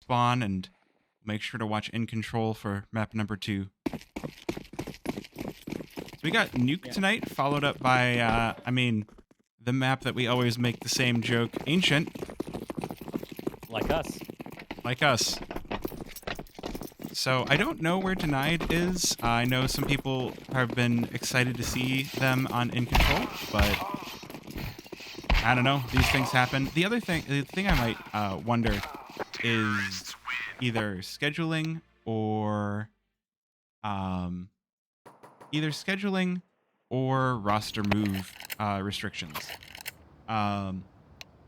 spawn, and make sure to watch InControl for map number 2. So we got Nuke tonight, followed up by, the map that we always make the same joke, Ancient. Like us. Like us. So I don't know where Denied is. I know some people have been excited to see them on InControl, but I don't know. These things happen. The thing I might wonder is either scheduling or roster move restrictions. One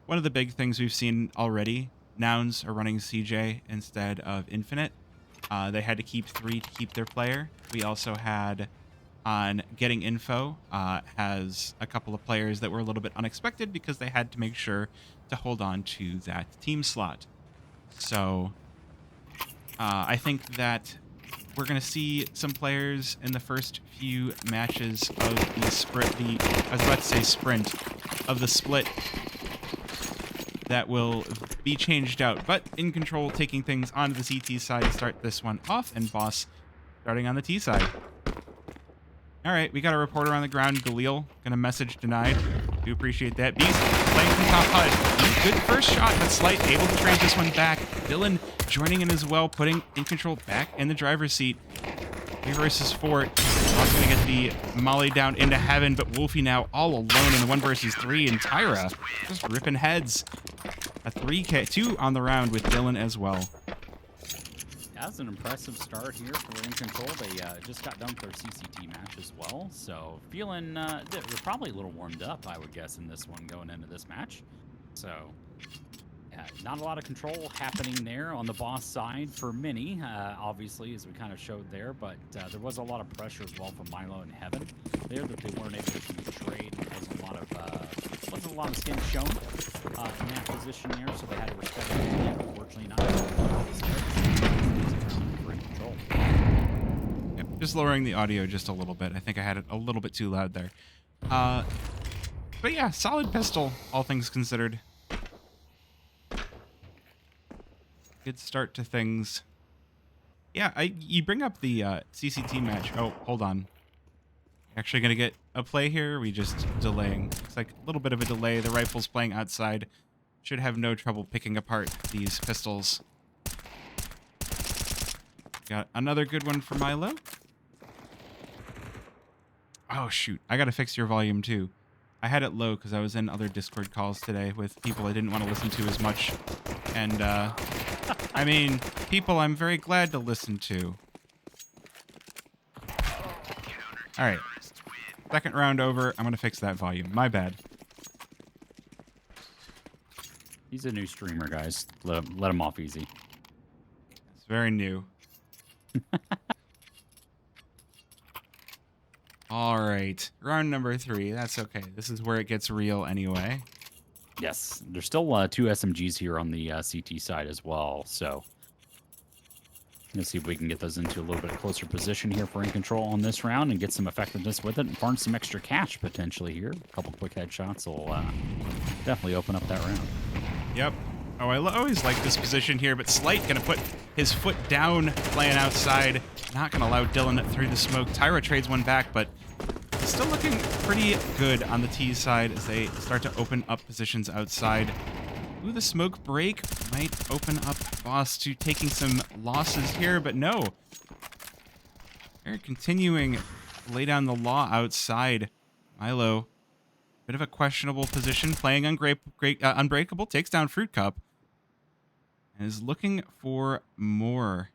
of the big things we've seen already, Nouns are running CJ instead of Infinite. They had to keep 3 to keep their player. We also had on Getting Info has a couple of players that were a little bit unexpected because they had to make sure to hold on to that team slot. So I think that we're going to see some players in the first few matches of the sprint of the split that will be changed out. But InControl taking things onto the CT side to start this one off, and Boss starting on the T side. All right, we got a reporter on the ground, Galil. Gonna message Denied. Do appreciate that. Beast playing from top HUD. Good first shot, but Slight able to trade this one back. Dylan joining in as well, putting InControl back in the driver's seat. 3 versus 4. Boss gonna get the molly down into heaven, but Wolfie now all alone in the 1 versus 3, and Tyra just ripping heads. A 2 on the round with Dylan as well. That's an impressive start here for InControl. They just got done with their CCT match as well, so feeling they're probably a little warmed up, I would guess, in this one going into this match. So not a lot of control happening there on the Boss side for Mini, obviously, as we kind of showed there, but there was a lot of pressure as well from Milo and Heaven there that they weren't able to trade. There wasn't a lot of skin shown in that position there, so they had to respect it. Unfortunately, not for InControl. Yep, just lowering the audio just a little bit. I think I had it a little bit too loud there. But yeah, solid pistol, all things considered. Good start to things. Yeah, you bring up the CCT match. Oh, hold on. Actually gonna get a play here. We just delaying. Looks like a little bit of a delay. The rifle's playing outside. Should have no trouble picking apart these pistols. Got another good one for Milo. Oh shoot, I gotta fix your volume too. I had it low because I was in other Discord calls today with people I didn't want to listen to as much. And I mean, people I'm very glad to listen to. All right. Second round over. I'm going to fix that volume. My bad. He's a new streamer, guys. Let him off easy. It's very new. All right. Round number 3. That's okay. This is where it gets real anyway. Yes. There's still 2 SMGs here on the CT side as well, so let's see if we can get those into a little bit closer position here for InControl on this round and get some effectiveness with it and farm some extra cash potentially here. A couple quick headshots will definitely open up that round. Yep. Oh, I always like this position here, but Slight gonna put his foot down, playing outside. Not gonna allow Dylan through the smoke. Tyra trades one back, but still looking pretty good on the T side as they start to open up positions outside. Ooh, the smoke break might open up Boss to taking some losses here, but no. They're continuing to lay down the law outside. Milo, bit of a questionable position, playing Unbreakable, takes down Fruit Cup, and is looking for more.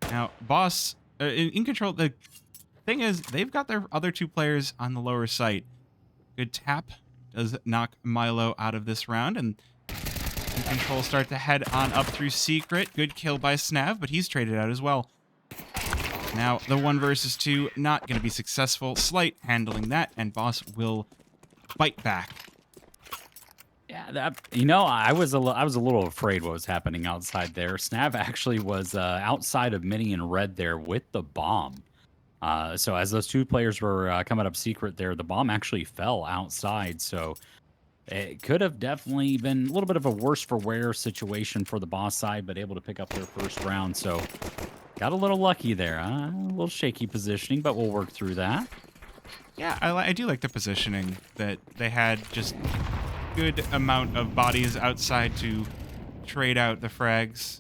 Now, Boss, InControl, the thing is, they've got their other 2 players on the lower site. Good tap does knock Milo out of this round, and InControl start to head on up through Secret. Good kill by Snav, but he's traded out as well. Now, the 1 versus 2, not going to be successful. Slight handling that, and Boss will bite back. Yeah, I was a little afraid what was happening outside there. Snav actually was outside of Mini and Red there with the bomb. So as those 2 players were coming up Secret there, the bomb actually fell outside. So It could have definitely been a little bit of a worse for wear situation for the boss side, but able to pick up their first round. So got a little lucky there. A little shaky positioning, but we'll work through that. Yeah, I do like the positioning that they had just good amount of bodies outside to trade out the frags.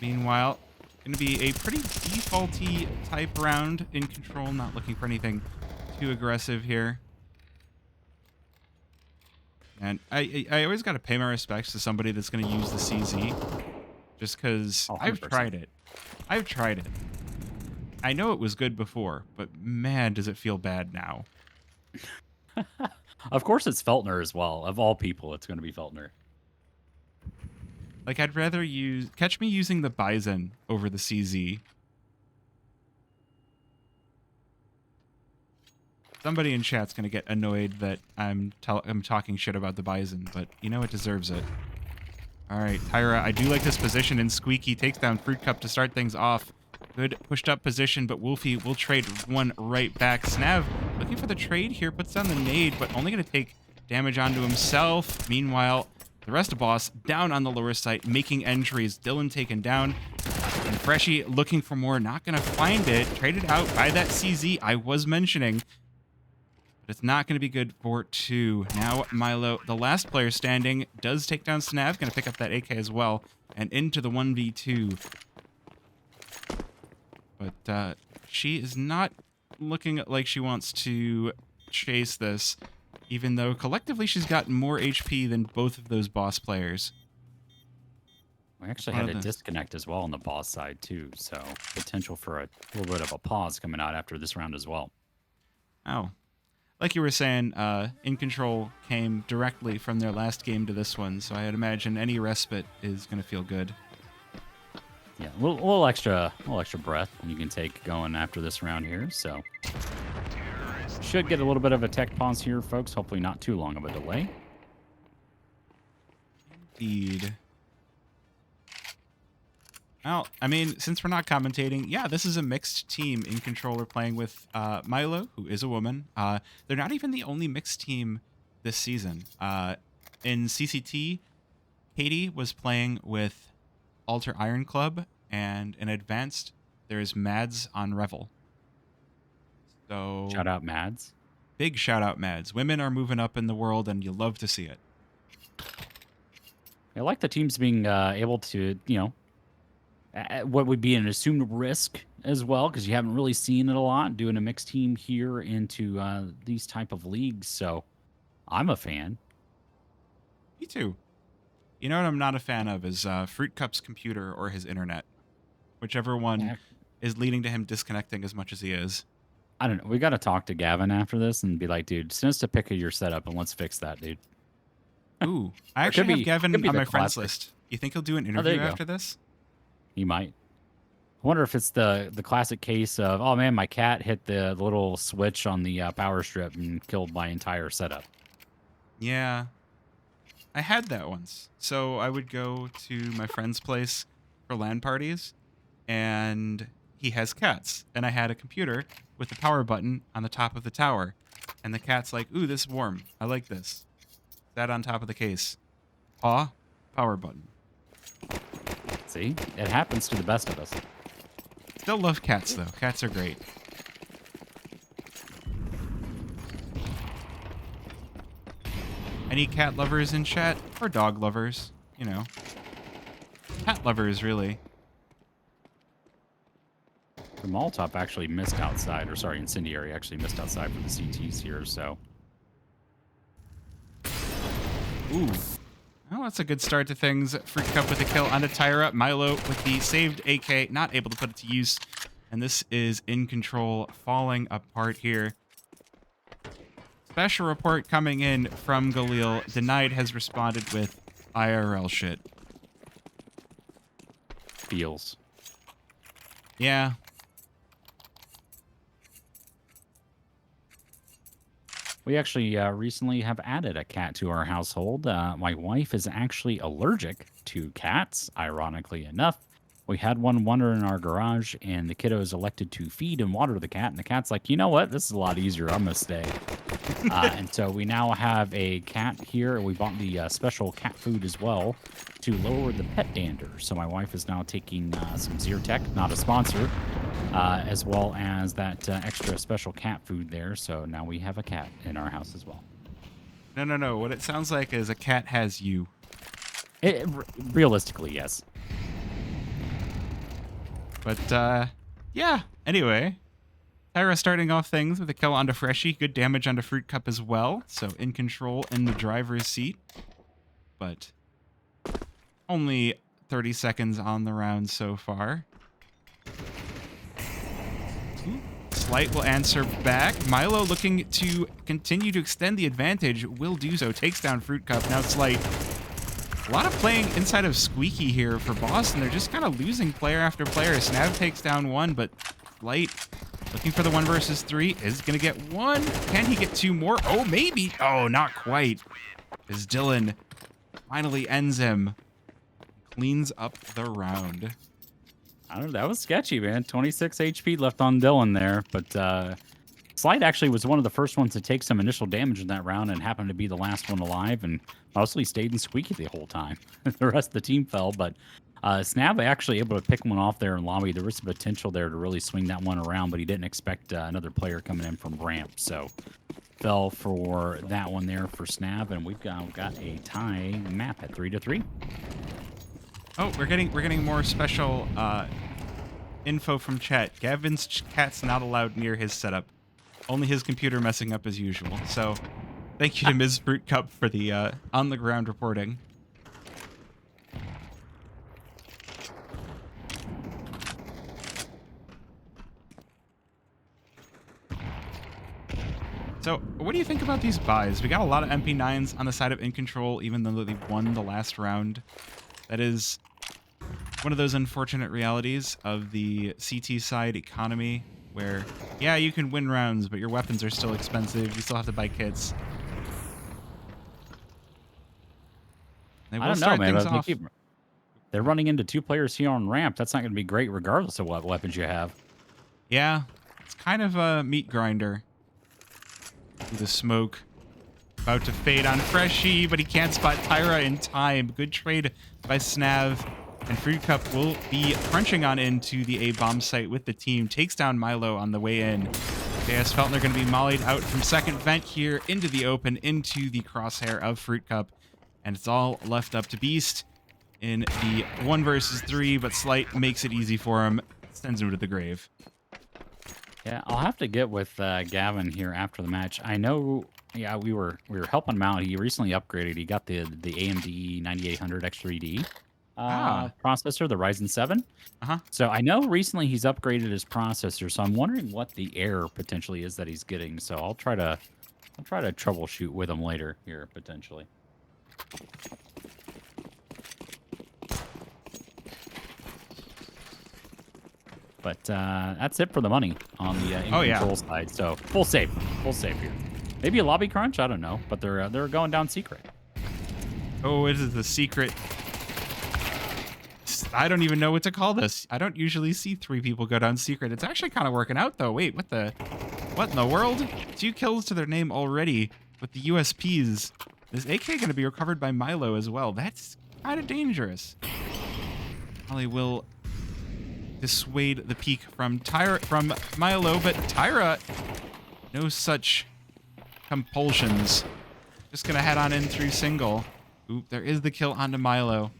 Meanwhile, going to be a pretty defaulty type round in control. Not looking for anything too aggressive here. And I always got to pay my respects to somebody that's going to use the CZ. Just because Oh, I've 100%. tried it. I've tried it. I know it was good before, but man, does it feel bad now. Of course, it's Feltner as well. Of all people, it's going to be Feltner. Like, I'd rather catch me using the Bison over the CZ. Somebody in chat's gonna get annoyed that I'm talking shit about the Bison, but you know it deserves it. All right, Tyra, I do like this position, and Squeaky takes down Fruit Cup to start things off. Good pushed up position, but Wolfie will trade one right back. Snav looking for the trade here, puts down the nade, but only gonna take damage onto himself. Meanwhile, the rest of boss down on the lower site, making entries. Dylan taken down. And Freshy looking for more, not gonna find it. Traded out by that CZ I was mentioning. But it's not going to be good for 2. Now Milo, the last player standing, does take down Snav. Going to pick up that AK as well. And into the 1v2. But she is not looking like she wants to chase this. Even though collectively she's got more HP than both of those boss players. We actually had a disconnect as well on the boss side too. So potential for a little bit of a pause coming out after this round as well. Oh. Like you were saying, InControl came directly from their last game to this one, so I'd imagine any respite is going to feel good. Yeah, a little extra breath you can take going after this round here. So should get a little bit of a tech pause here, folks. Hopefully not too long of a delay. Indeed. Well, I mean, since we're not commentating, yeah, this is a mixed team. InControl are playing with Milo, who is a woman. They're not even the only mixed team this season. In CCT, Katie was playing with Alter Iron Club, and in Advanced, there's Mads on Revel. So Shout out Mads. Big shout out Mads. Women are moving up in the world, and you love to see it. I like the teams being able to, what would be an assumed risk as well, because you haven't really seen it a lot, doing a mixed team here into these type of leagues. So I'm a fan. Me too. You know what I'm not a fan of is Fruit Cup's computer or his internet. Whichever one is leading to him disconnecting as much as he is. I don't know. We got to talk to Gavin after this and be like, dude, send us a pic of your setup and let's fix that, dude. Ooh, I actually have Gavin on my friends list. You think he'll do an interview after this? He might. I wonder if it's the classic case of, oh man, my cat hit the little switch on the power strip and killed my entire setup. Yeah. I had that once. So I would go to my friend's place for LAN parties, and he has cats. And I had a computer with the power button on the top of the tower. And the cat's like, ooh, this is warm. I like this. That on top of the case. Paw, power button. See? It happens to the best of us. Still love cats, though. Cats are great. Any cat lovers in chat? Or dog lovers? You know. Cat lovers, really. The Molotov actually missed outside, or sorry, Incendiary actually missed outside for the CTs here, so. Ooh. Well, that's a good start to things. Fruit Cup with a kill onto Tyra. Milo with the saved AK, not able to put it to use. And this is InControl falling apart here. Special report coming in from Galil. Denied has responded with IRL shit. Feels. Yeah. We actually recently have added a cat to our household. My wife is actually allergic to cats, ironically enough. We had one wander in our garage, and the kiddos elected to feed and water the cat. And the cat's like, you know what? This is a lot easier. I'm going to stay. And so we now have a cat here. We bought the special cat food as well to lower the pet dander. So my wife is now taking some Zyrtec, not a sponsor, as well as that extra special cat food there. So now we have a cat in our house as well. No. What it sounds like is a cat has you. Realistically, yes. But, yeah. Anyway, Tyra starting off things with a kill onto Freshie. Good damage onto Fruit Cup as well. So InControl in the driver's seat. But only 30 seconds on the round so far. Slight will answer back. Milo looking to continue to extend the advantage. Will do so. Takes down Fruit Cup. Now Slight. A lot of playing inside of Squeaky here for Boston. They're just kind of losing player after player. Snav takes down one, but Light looking for the 1 versus 3 is going to get one. Can he get 2 more? Oh, maybe. Oh, not quite. As Dylan finally ends him. Cleans up the round. I don't know. That was sketchy, man. 26 HP left on Dylan there, but Slide actually was one of the first ones to take some initial damage in that round and happened to be the last one alive and mostly stayed in Squeaky the whole time. The rest of the team fell, but Snav actually able to pick one off there in lobby. There was some potential there to really swing that one around, but he didn't expect another player coming in from ramp, so fell for that one there for Snav, and we've got a tie map at 3-3. Oh, we're getting more special info from chat. Gavin's cat's not allowed near his setup. Only his computer messing up as usual. So, thank you to Ms. Fruit Cup for the on the ground reporting. So, what do you think about these buys? We got a lot of MP9s on the side of InControl, even though they won the last round. That is one of those unfortunate realities of the CT side economy, where, yeah, you can win rounds, but your weapons are still expensive. You still have to buy kits. They will I don't know, start man. things But off. they're running into 2 players here on ramp. That's not going to be great regardless of what weapons you have. Yeah, it's kind of a meat grinder. The smoke about to fade on Freshie, but he can't spot Tyra in time. Good trade by Snav. And Fruit Cup will be crunching on into the A-bomb site with the team. Takes down Milo on the way in. JS Feltner going to be mollied out from second vent here into the open, into the crosshair of Fruit Cup. And it's all left up to Beast in the 1 versus 3, but Slight makes it easy for him. Sends him to the grave. Yeah, I'll have to get with Gavin here after the match. I know, yeah, we were helping him out. He recently upgraded. He got the AMD 9800 X3D processor, the Ryzen 7. So I know recently he's upgraded his processor. So I'm wondering what the error potentially is that he's getting. So I'll try to troubleshoot with him later here potentially. But that's it for the money on the control side. So full save here. Maybe a lobby crunch, I don't know, but they're going down secret. Oh, it is the secret. I don't even know what to call this. I don't usually see 3 people go down secret. It's actually kind of working out though. Wait, what in the world? 2 kills to their name already with the USPs. This AK going to be recovered by Milo as well. That's kind of dangerous. Molly will dissuade the peak from Milo, but Tyra, no such compulsions. Just gonna head on in through single. Oop, there is the kill onto Milo.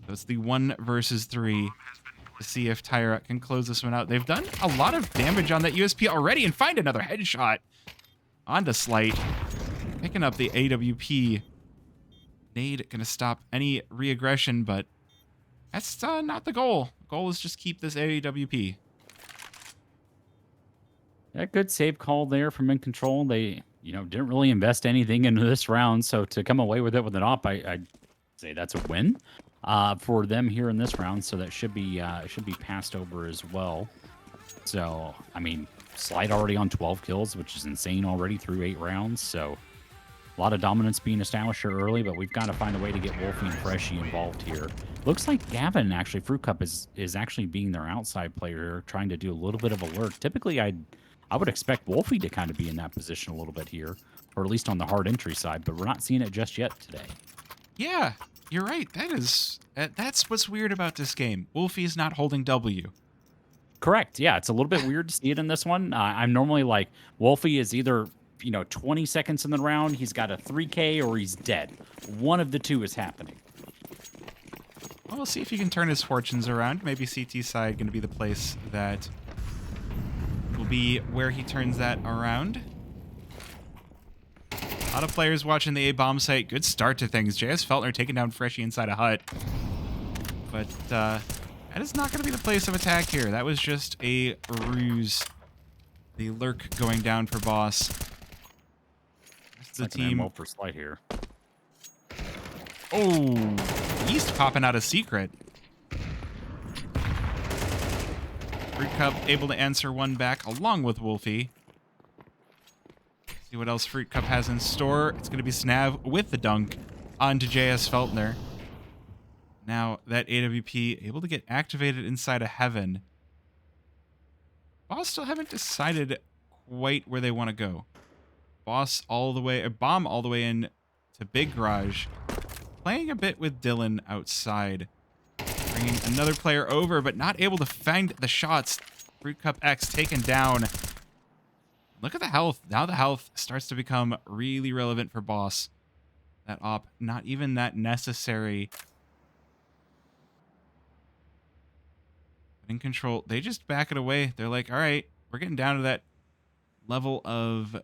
So it's the 1 versus 3 to see if Tyra can close this one out. They've done a lot of damage on that USP already and find another headshot onto Slight. Picking up the AWP. Nade gonna stop any re-aggression, but that's not the goal. The goal is just keep this AWP. Yeah, good save call there from InControl. They, didn't really invest anything into this round, so to come away with it with an op, I'd say that's a win for them here in this round. So that should be passed over as well. So I mean, Slide already on 12 kills, which is insane already through 8 rounds. So A lot of dominance being established here early, but we've got to find a way to get Wolfie and Freshie involved here. Looks like Gavin, actually, Fruit Cup is actually being their outside player here, trying to do a little bit of a lurk. Typically, I would expect Wolfie to kind of be in that position a little bit here, or at least on the hard entry side, but we're not seeing it just yet today. Yeah, you're right. That's what's weird about this game. Wolfie's not holding W. Correct. Yeah, it's a little bit weird to see it in this one. I'm normally like, Wolfie is either 20 seconds in the round, he's got a 3K, or he's dead. One of the two is happening. Well, we'll see if he can turn his fortunes around. Maybe CT side going to be the place that will be where he turns that around. A lot of players watching the A-bomb site. Good start to things. JS Feltner taking down Freshie inside a hut. But that is not going to be the place of attack here. That was just a ruse. The lurk going down for Boss. The team for slight here. Oh, East popping out a secret. Fruit Cup able to answer one back along with Wolfie. See what else Fruit Cup has in store. It's going to be Snav with the dunk onto JS Feltner. Now that AWP able to get activated inside of Heaven. Boss still haven't decided quite where they want to go. Boss all the way, Bomb all the way in to Big Garage. Playing a bit with Dylan outside. Bringing another player over, but not able to find the shots. Fruit Cup X taken down. Look at the health. Now the health starts to become really relevant for Boss. That op, not even that necessary. But InControl, they just back it away. They're like, all right, we're getting down to that level of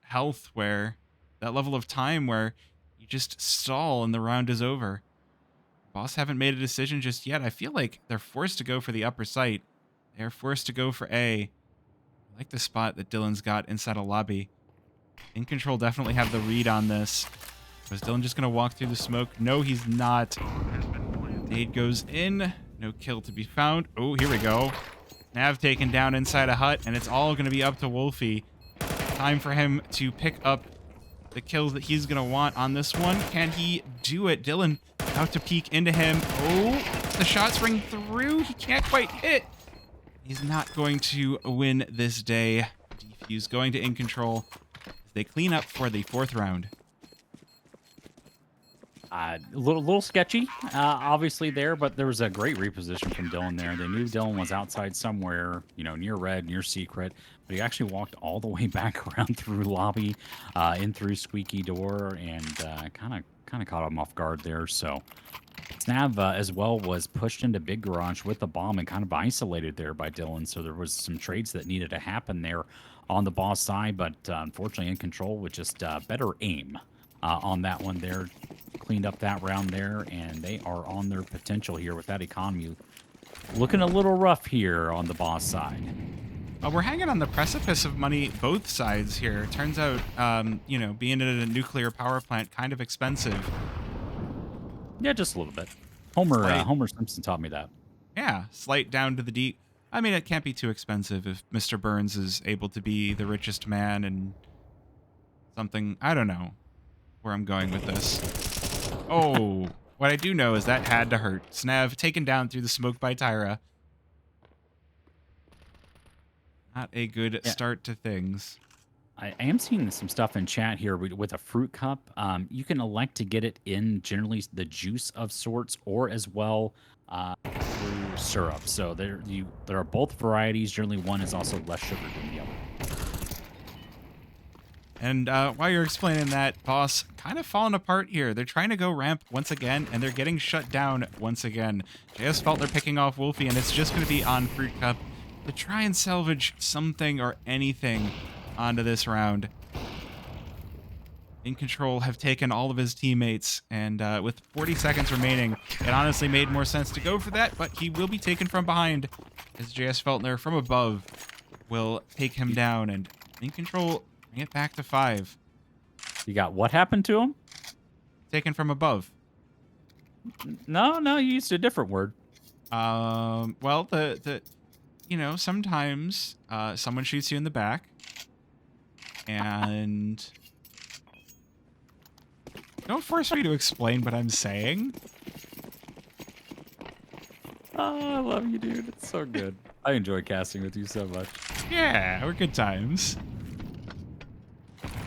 health where, that level of time where you just stall and the round is over. Boss haven't made a decision just yet. I feel like they're forced to go for the upper site. They're forced to go for A. I like the spot that Dylan's got inside a lobby. InControl definitely have the read on this. Was Dylan just going to walk through the smoke? No, he's not. Nade goes in. No kill to be found. Oh, here we go. Nav taken down inside a hut, and it's all going to be up to Wolfie. Time for him to pick up the kills that he's going to want on this one. Can he do it? Dylan out to peek into him. Oh, the shots ring through. He can't quite hit. He's not going to win this day. Defuse going to InControl. They clean up for the fourth round. A little sketchy, obviously there, but there was a great reposition from Dylan there. They knew Dylan was outside somewhere, near red, near secret, but he actually walked all the way back around through lobby, in through squeaky door, and kind of caught him off guard there. So Snav as well was pushed into Big Garage with the bomb and kind of isolated there by Dylan. So there was some trades that needed to happen there on the Boss side, but unfortunately InControl with just better aim on that one there. Cleaned up that round there, and they are on their potential here with that economy. Looking a little rough here on the Boss side. We're hanging on the precipice of money both sides here. Turns out, being at a nuclear power plant, kind of expensive. Yeah, just a little bit. Homer Simpson taught me that. Yeah, slight down to the deep. I mean, it can't be too expensive if Mr. Burns is able to be the richest man and something. I don't know where I'm going with this. Oh, what I do know is that had to hurt. Snav taken down through the smoke by Tyra. Not a good start to things. I am seeing some stuff in chat here with a Fruit Cup. You can elect to get it in generally the juice of sorts, or as well through syrup. So there are both varieties. Generally, one is also less sugar than the other. And while you're explaining that, Boss kind of falling apart here. They're trying to go ramp once again, and they're getting shut down once again. JS Feltner picking off Wolfie, and it's just going to be on Fruit Cup to try and salvage something or anything onto this round. InControl have taken all of his teammates, and with 40 seconds remaining, it honestly made more sense to go for that, but he will be taken from behind as JS Feltner from above will take him down, and InControl bring it back to 5. You got what happened to him? Taken from above. No, you used a different word. Well, sometimes someone shoots you in the back, and Don't force me to explain what I'm saying. Oh, I love you, dude. It's so good. I enjoy casting with you so much. Yeah, we're good times.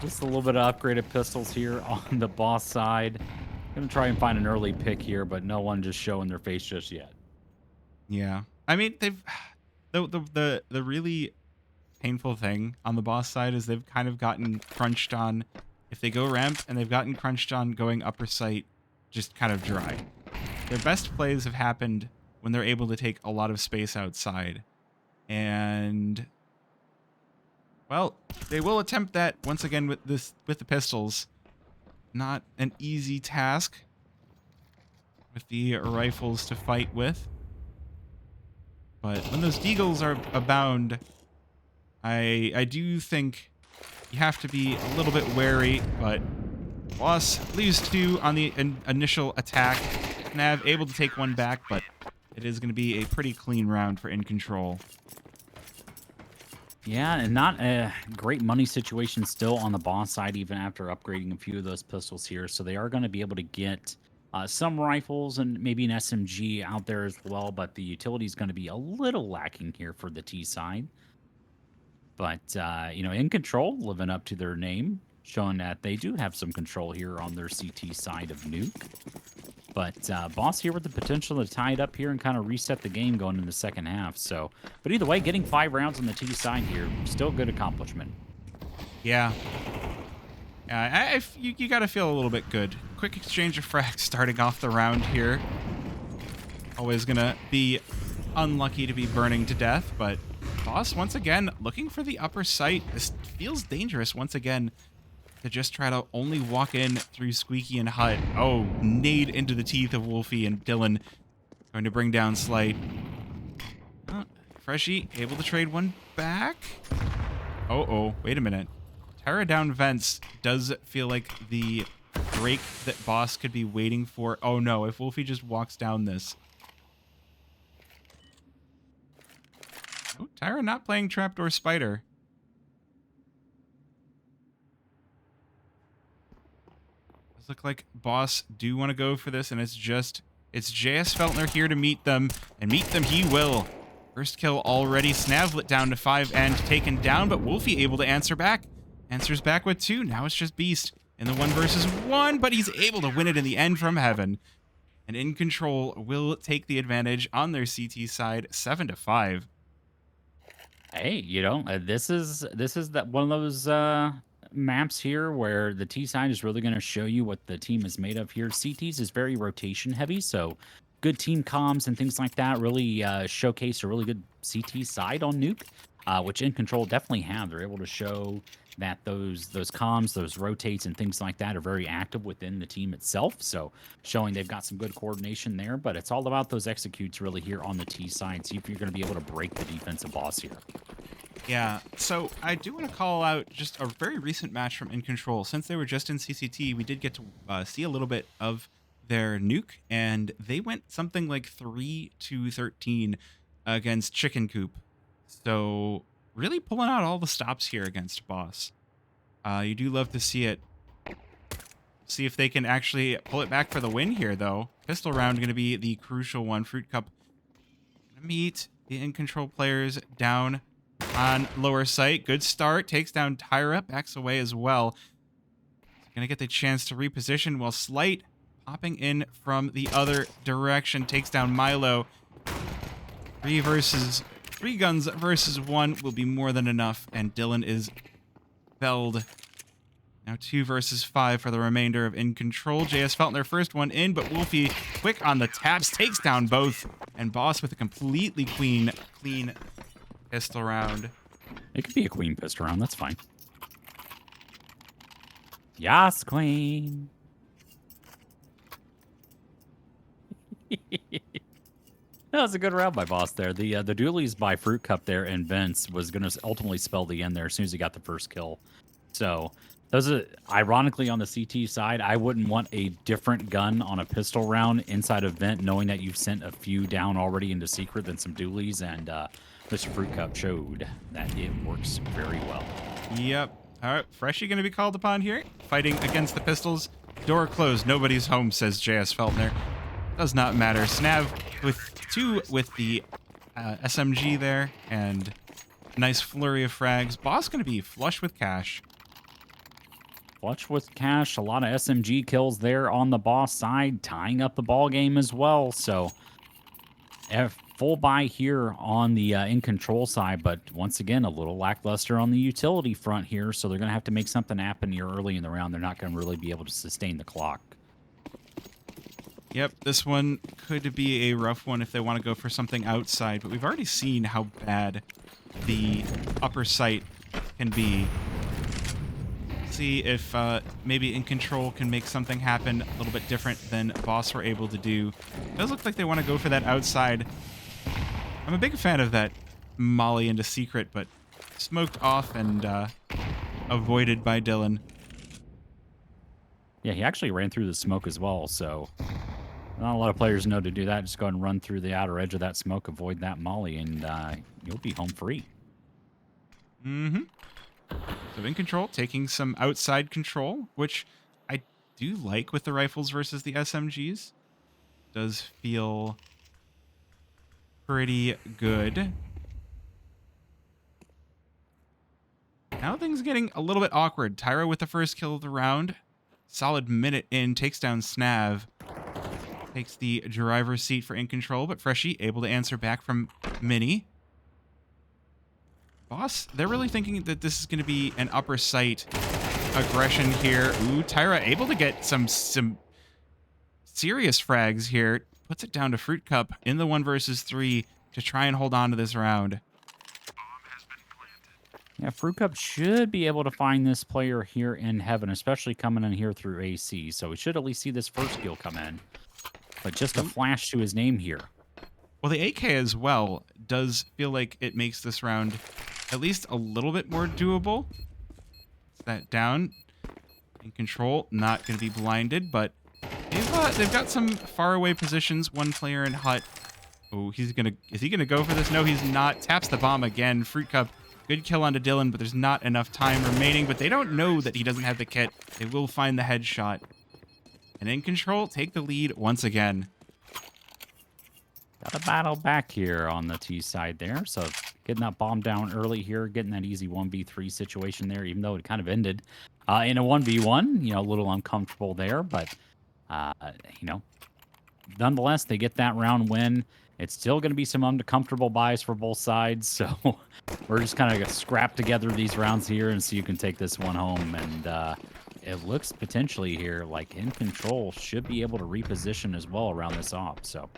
Just a little bit of upgraded pistols here on the boss side. Gonna try and find an early pick here, but no one just showing their face just yet. Yeah. I mean, they've the really painful thing on the boss side is they've kind of gotten crunched on if they go ramp, and they've gotten crunched on going upper site just kind of dry. Their best plays have happened when they're able to take a lot of space outside. And well, they will attempt that once again with the pistols. Not an easy task with the rifles to fight with. But when those deagles are abound, I do think you have to be a little bit wary, but Boss leaves 2 on the initial attack. Nav able to take 1 back, but it is going to be a pretty clean round for InControl. Yeah, and not a great money situation still on the boss side, even after upgrading a few of those pistols here. So they are going to be able to get some rifles and maybe an SMG out there as well, but the utility is going to be a little lacking here for the T side. But, InControl living up to their name, showing that they do have some control here on their CT side of Nuke. But Boss here with the potential to tie it up here and kind of reset the game going in the second half. So, but either way, getting 5 rounds on the T side here, still good accomplishment. Yeah. Yeah, you got to feel a little bit good. Quick exchange of frags starting off the round here. Always going to be unlucky to be burning to death, but Boss, once again, looking for the upper site. This feels dangerous once again to just try to only walk in through Squeaky and Hut. Oh, nade into the teeth of Wolfie and Dylan. Going to bring down Slight. Freshie able to trade 1 back. Oh, wait a minute. Terra down vents does feel like the break that Boss could be waiting for. Oh no, if Wolfie just walks down this. Oh, Tyra not playing Trapdoor Spider. Does look like Boss do want to go for this, and it's JS Feltner here to meet them, and meet them he will. First kill already. Snavlet down to 5 and taken down, but Wolfie able to answer back. Answers back with 2. Now it's just Beast in the 1 versus 1, but he's able to win it in the end from heaven. And InControl will take the advantage on their CT side, 7-5. Hey, this is that one of those maps here where the T side is really going to show you what the team is made of here. CTs is very rotation heavy, so good team comms and things like that really showcase a really good CT side on Nuke, which InControl definitely have. They're able to show that those comms, those rotates and things like that are very active within the team itself. So showing they've got some good coordination there, but it's all about those executes really here on the T side. See if you're going to be able to break the defensive boss here. Yeah, so I do want to call out just a very recent match from InControl. Since they were just in CCT, we did get to see a little bit of their Nuke, and they went something like 3-13 against Chicken Coop. So really pulling out all the stops here against Boss. You do love to see it. See if they can actually pull it back for the win here, though. Pistol round going to be the crucial one. Fruit Cup gonna meet the InControl players down on lower site. Good start. Takes down Tyra. Backs away as well. Gonna get the chance to reposition while Slight popping in from the other direction. Takes down Milo. 3 guns versus 1 will be more than enough, and Dylan is felled. Now 2 versus 5 for the remainder of InControl. JS Feltner first one in, but Wolfie quick on the taps, takes down both, and Boss with a completely clean pistol round. It could be a queen pistol round. That's fine. Yas, queen. That was a good round by Boss there. The dualies by Fruit Cup there and Vince was going to ultimately spell the end there as soon as he got the first kill. So those are, ironically, on the CT side, I wouldn't want a different gun on a pistol round inside of Vent, knowing that you've sent a few down already into secret than some dualies, and Mr. Fruit Cup showed that it works very well. Yep. All right, Freshie going to be called upon here, fighting against the pistols. Door closed. Nobody's home, says JS Feltner. Does not matter. Snav with 2 with the SMG there, and a nice flurry of frags. Boss going to be flush with cash. Flush with cash. A lot of SMG kills there on the boss side, tying up the ball game as well. So, full buy here on the InControl side, but once again, a little lackluster on the utility front here. So they're going to have to make something happen here early in the round. They're not going to really be able to sustain the clock. Yep, this one could be a rough one if they want to go for something outside, but we've already seen how bad the upper site can be. See if maybe InControl can make something happen a little bit different than Boss were able to do. It does look like they want to go for that outside. I'm a big fan of that molly into secret, but smoked off and avoided by Dylan. Yeah, he actually ran through the smoke as well, so not a lot of players know to do that. Just go ahead and run through the outer edge of that smoke, avoid that molly, and you'll be home free. Mm-hmm. So InControl taking some outside control, which I do like with the rifles versus the SMGs. Does feel pretty good. Now things are getting a little bit awkward. Tyra with the first kill of the round. Solid minute in, takes down Snav. Takes the driver's seat for InControl, but Freshy able to answer back from Mini. Boss, they're really thinking that this is going to be an upper site aggression here. Ooh, Tyra able to get some serious frags here. Puts it down to Fruit Cup in the 1 versus 3 to try and hold on to this round. Yeah, Fruit Cup should be able to find this player here in Heaven, especially coming in here through AC. So we should at least see this first kill come in. But just a flash to his name here. Well, the AK as well does feel like it makes this round at least a little bit more doable. It's that down. InControl, not going to be blinded, but they've got some faraway positions. One player in hut. Oh, is he gonna go for this? No, he's not. Taps the bomb again. Fruit Cup, good kill onto Dylan, but there's not enough time remaining. But they don't know that he doesn't have the kit. They will find the headshot. And InControl take the lead once again. Got a battle back here on the T side there. So getting that bomb down early here, getting that easy 1v3 situation there, even though it kind of ended in a 1v1. You know, a little uncomfortable there, but you know, nonetheless, they get that round win. It's still going to be some uncomfortable buys for both sides, so we're just kind of scrap together these rounds here and see who can take this one home. And it looks potentially here like InControl should be able to reposition as well around this op. So,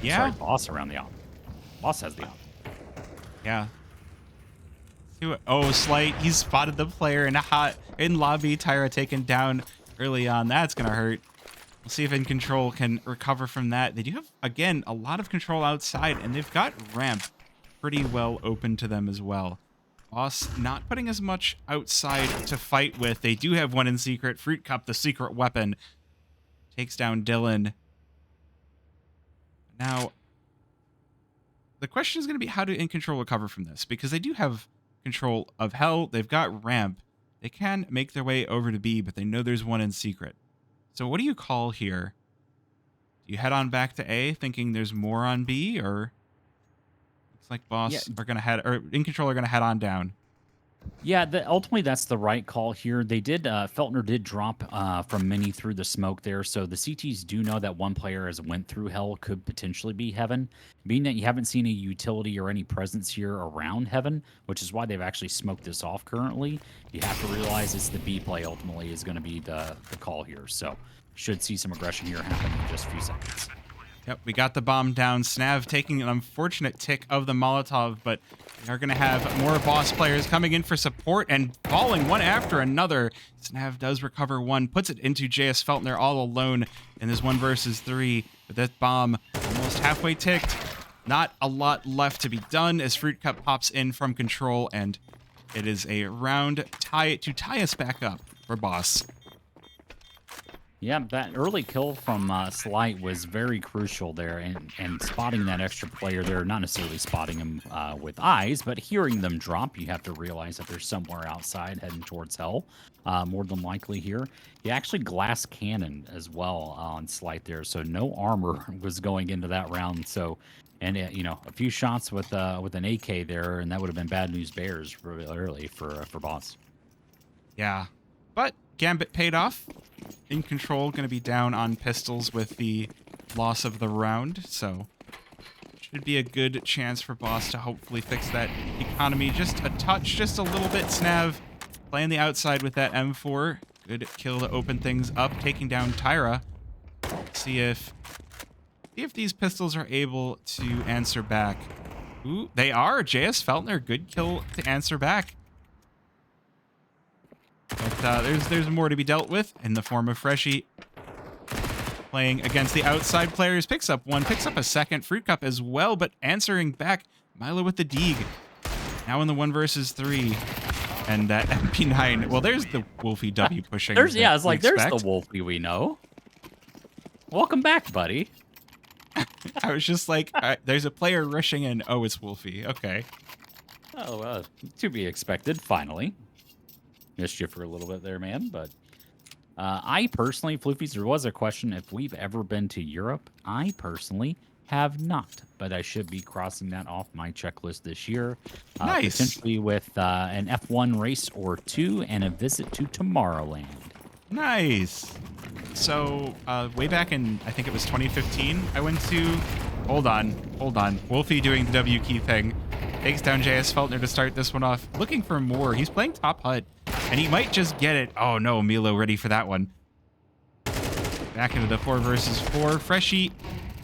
yeah, sorry, Boss around the op. Boss has the op. Yeah. Oh, Slight, he spotted the player in lobby. Tyra taken down early on. That's gonna hurt. We'll see if InControl can recover from that. They do have, again, a lot of control outside, and they've got ramp pretty well open to them as well. Boss not putting as much outside to fight with. They do have one in secret. Fruit Cup, the secret weapon, takes down Dylan. Now, the question is going to be, how do InControl recover from this? Because they do have control of Hell. They've got ramp. They can make their way over to B, but they know there's one in secret. So what do you call here? Do you head on back to A, thinking there's more on B, or looks like Boss are gonna InControl are gonna head on down? Yeah, ultimately that's the right call here. They did, Feltner did drop from Mini through the smoke there, so the CTs do know that one player has went through Hell, could potentially be Heaven. Being that you haven't seen a utility or any presence here around Heaven, which is why they've actually smoked this off currently, you have to realize it's the B play ultimately is going to be the call here. So should see some aggression here happen in just a few seconds. Yep, we got the bomb down. Snav taking an unfortunate tick of the Molotov, but we are going to have more Boss players coming in for support and falling one after another. Snav does recover one, puts it into JS Feltner all alone in this 1 versus 3. But that bomb almost halfway ticked. Not a lot left to be done as Fruit Cup pops in from control, and it is a round tie to tie us back up for Boss. Yeah, that early kill from Slight was very crucial there, and spotting that extra player there, not necessarily spotting him with eyes, but hearing them drop, you have to realize that they're somewhere outside heading towards hell, more than likely here. He actually glass cannon as well on Slight there, so no armor was going into that round. So, and you know, a few shots with an AK there, and that would have been bad news bears really early for Boss. Yeah. But Gambit paid off. InControl going to be down on pistols with the loss of the round, so should be a good chance for Boss to hopefully fix that economy just a touch, just a little bit. Snav playing the outside with that M4. Good kill to open things up, taking down Tyra. See if these pistols are able to answer back. Ooh, they are. JS Feltner, good kill to answer back. But there's more to be dealt with in the form of Freshie playing against the outside players. Picks up one, picks up a second. Fruit Cup as well, but answering back. Milo with the Deeg. Now in the 1 versus 3. And that MP9. Well, there's the Wolfie W pushing. There's it's like there's the Wolfie we know. Welcome back, buddy. I was just like, there's a player rushing in. Oh, it's Wolfie. Okay. Oh, to be expected. Finally. Missed you for a little bit there, man. But I personally, Floofies, there was a question if we've ever been to Europe. I personally have not, but I should be crossing that off my checklist this year. Nice. Potentially with an F1 race or 2 and a visit to Tomorrowland. Nice. So way back in, I think it was 2015, I went to, hold on. Wolfie doing the W key thing. Takes down JS Feltner to start this one off. Looking for more. He's playing top hut. And he might just get it. Oh no, Milo ready for that one. Back into the 4 versus 4. Freshie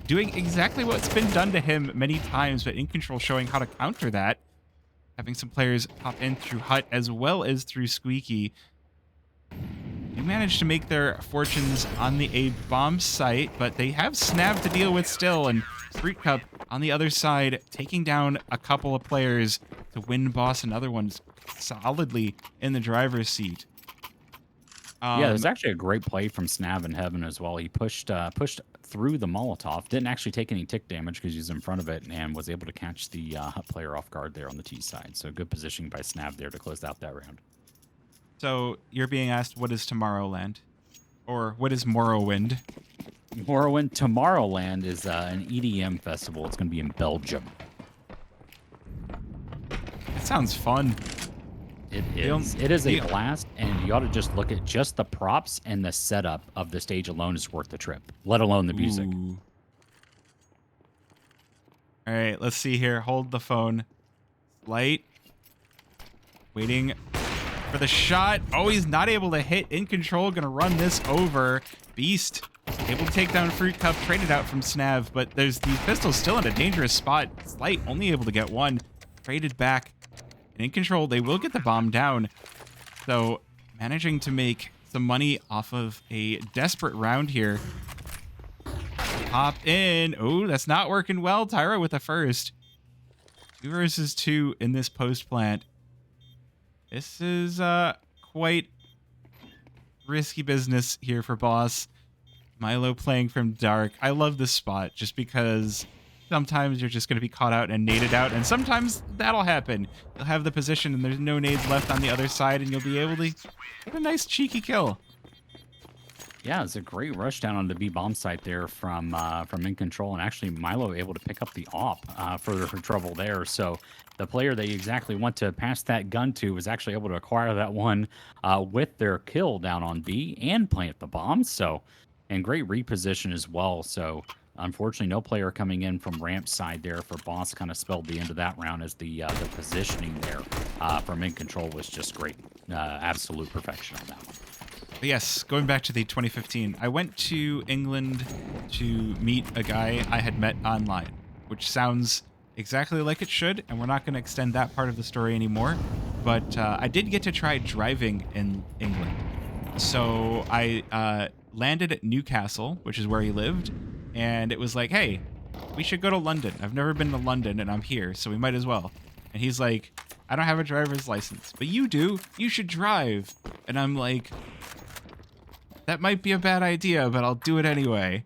doing exactly what's been done to him many times, but InControl showing how to counter that. Having some players pop in through hut as well as through Squeaky. They managed to make their fortunes on the A bomb site, but they have Snav to deal with still, and Fruit Cup on the other side taking down a couple of players to win Boss. Another one's solidly in the driver's seat. Yeah, there's actually a great play from Snav in Heaven as well. He pushed through the Molotov, didn't actually take any tick damage because he was in front of it, and was able to catch the hut player off guard there on the T side. So good positioning by Snav there to close out that round. So you're being asked, what is Tomorrowland? Or what is Morrowind? Morrowind Tomorrowland is an EDM festival. It's going to be in Belgium. That sounds fun. It is. It is a blast, and you ought to just look at just the props and the setup of the stage alone is worth the trip, let alone the music. Ooh. All right, let's see here. Hold the phone. Light. Waiting for the shot. Oh, he's not able to hit. InControl gonna run this over. Beast able to take down Fruit Cup. Traded out from Snav, but there's these pistols still in a dangerous spot. Slight only able to get one. Traded back. And InControl, they will get the bomb down. So managing to make some money off of a desperate round here. Hop in. Oh, that's not working well. Tyra with the first. 2 versus 2 in this post plant. This is quite risky business here for Boss. Milo playing from dark. I love this spot just because sometimes you're just going to be caught out and naded out, and sometimes that'll happen. You'll have the position and there's no nades left on the other side, and you'll be able to get a nice cheeky kill. Yeah, it's a great rush down on the B bomb site there from InControl, and actually Milo able to pick up the op for trouble there. So the player they exactly want to pass that gun to was actually able to acquire that one with their kill down on B and plant the bomb. So, and great reposition as well. So unfortunately, no player coming in from ramp side there for Boss kind of spelled the end of that round, as the positioning there from InControl was just great. Absolute perfection on that one. But yes, going back to the 2015, I went to England to meet a guy I had met online, which sounds exactly like it should, and we're not going to extend that part of the story anymore. But I did get to try driving in England. So I landed at Newcastle, which is where he lived, and it was like, hey, we should go to London. I've never been to London, and I'm here, so we might as well. And he's like, I don't have a driver's license, but you do. You should drive. And I'm like, that might be a bad idea, but I'll do it anyway.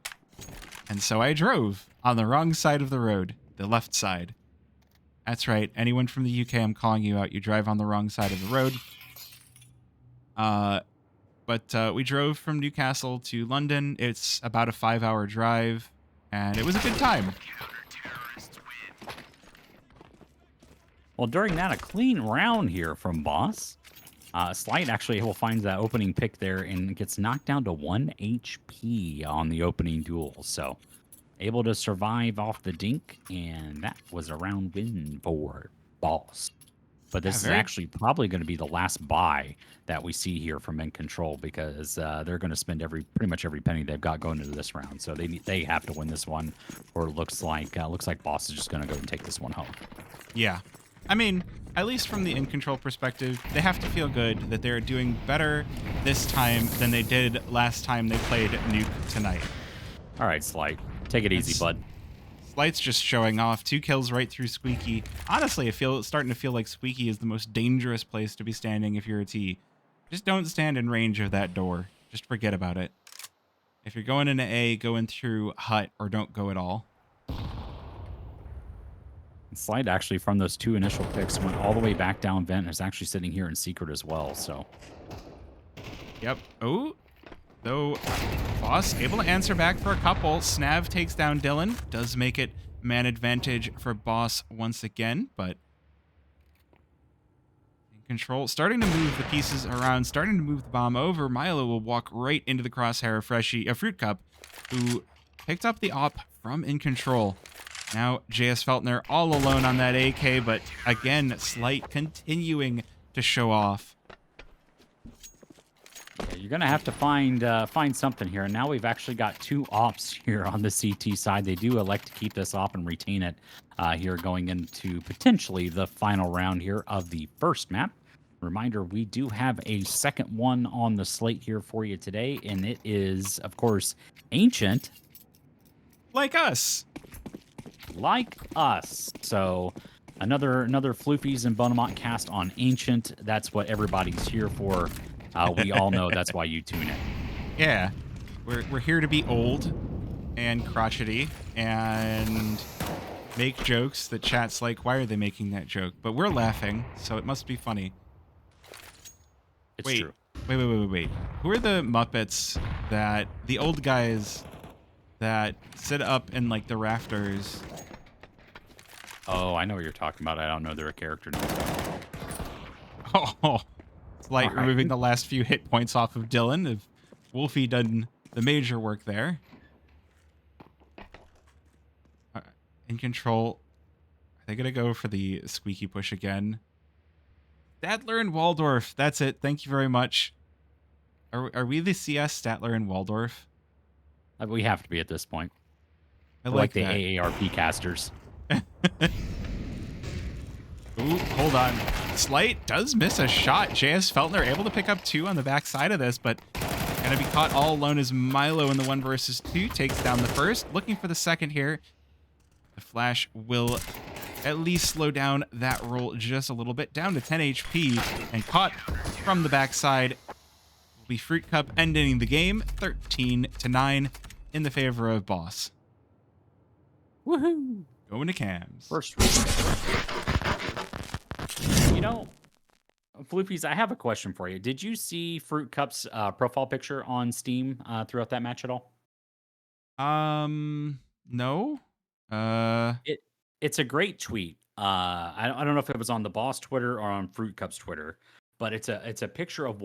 And so I drove on the wrong side of the road, the left side. That's right. Anyone from the UK, I'm calling you out. You drive on the wrong side of the road. But we drove from Newcastle to London. It's about a 5-hour drive, and it was a good time. Well, during that, a clean round here from Boss. Slight actually will find that opening pick there and gets knocked down to 1 HP on the opening duel. So able to survive off the dink, and that was a round win for Boss. But this is actually probably going to be the last buy that we see here from InControl, because they're going to spend pretty much every penny they've got going into this round. So they have to win this one, or it looks like Boss is just going to go and take this one home. Yeah. I mean, at least from the InControl perspective, they have to feel good that they're doing better this time than they did last time they played Nuke tonight. All right, Slight. Take it easy, bud. Slight's just showing off. 2 kills right through Squeaky. Honestly, it's starting to feel like Squeaky is the most dangerous place to be standing if you're a T. Just don't stand in range of that door. Just forget about it. If you're going into A, go in through hut, or don't go at all. Slide actually from those 2 initial picks went all the way back down vent and is actually sitting here in secret as well. So, yep. Oh, though Boss able to answer back for a couple. Snav takes down Dylan. Does make it man advantage for Boss once again, but InControl starting to move the pieces around, starting to move the bomb over. Milo will walk right into the crosshair of Fruit Cup, who picked up the op from InControl. Now, JS Feltner all alone on that AK, but again, Slight continuing to show off. Yeah, you're going to have to find something here. And now we've actually got 2 ops here on the CT side. They do elect to keep this op and retain it here going into potentially the final round here of the first map. Reminder, we do have a second one on the slate here for you today, and it is, of course, Ancient. Like us. So another Floofies and Bonamont cast on Ancient. That's what everybody's here for. We all know that's why you tune in. Yeah, we're here to be old and crotchety and make jokes that chat's like, why are they making that joke? But we're laughing, so it must be funny. It's true. Wait. Who are the Muppets that the old guys that sit up in like the rafters? Oh, I know what you're talking about. I don't know they're a character name. Oh, it's like removing the last few hit points off of Dylan. If Wolfie done the major work there. InControl. Are they gonna go for the squeaky push again? Statler and Waldorf. That's it. Thank you very much. Are we the CS Statler and Waldorf? We have to be at this point. I like the that. AARP casters. Ooh, hold on. Slight does miss a shot. JS Feltner able to pick up 2 on the backside of this, but gonna be caught all alone as Milo in the 1 versus 2 takes down the first. Looking for the second here. The flash will at least slow down that roll just a little bit, down to 10 HP, and caught from the backside will be Fruit Cup ending the game 13-9 in the favor of Boss. Woohoo! Going to cams. First. You know, Floopies, I have a question for you. Did you see Fruit Cup's profile picture on Steam throughout that match at all? No. It's a great tweet. I don't know if it was on the Boss Twitter or on Fruit Cup's Twitter, but it's a picture of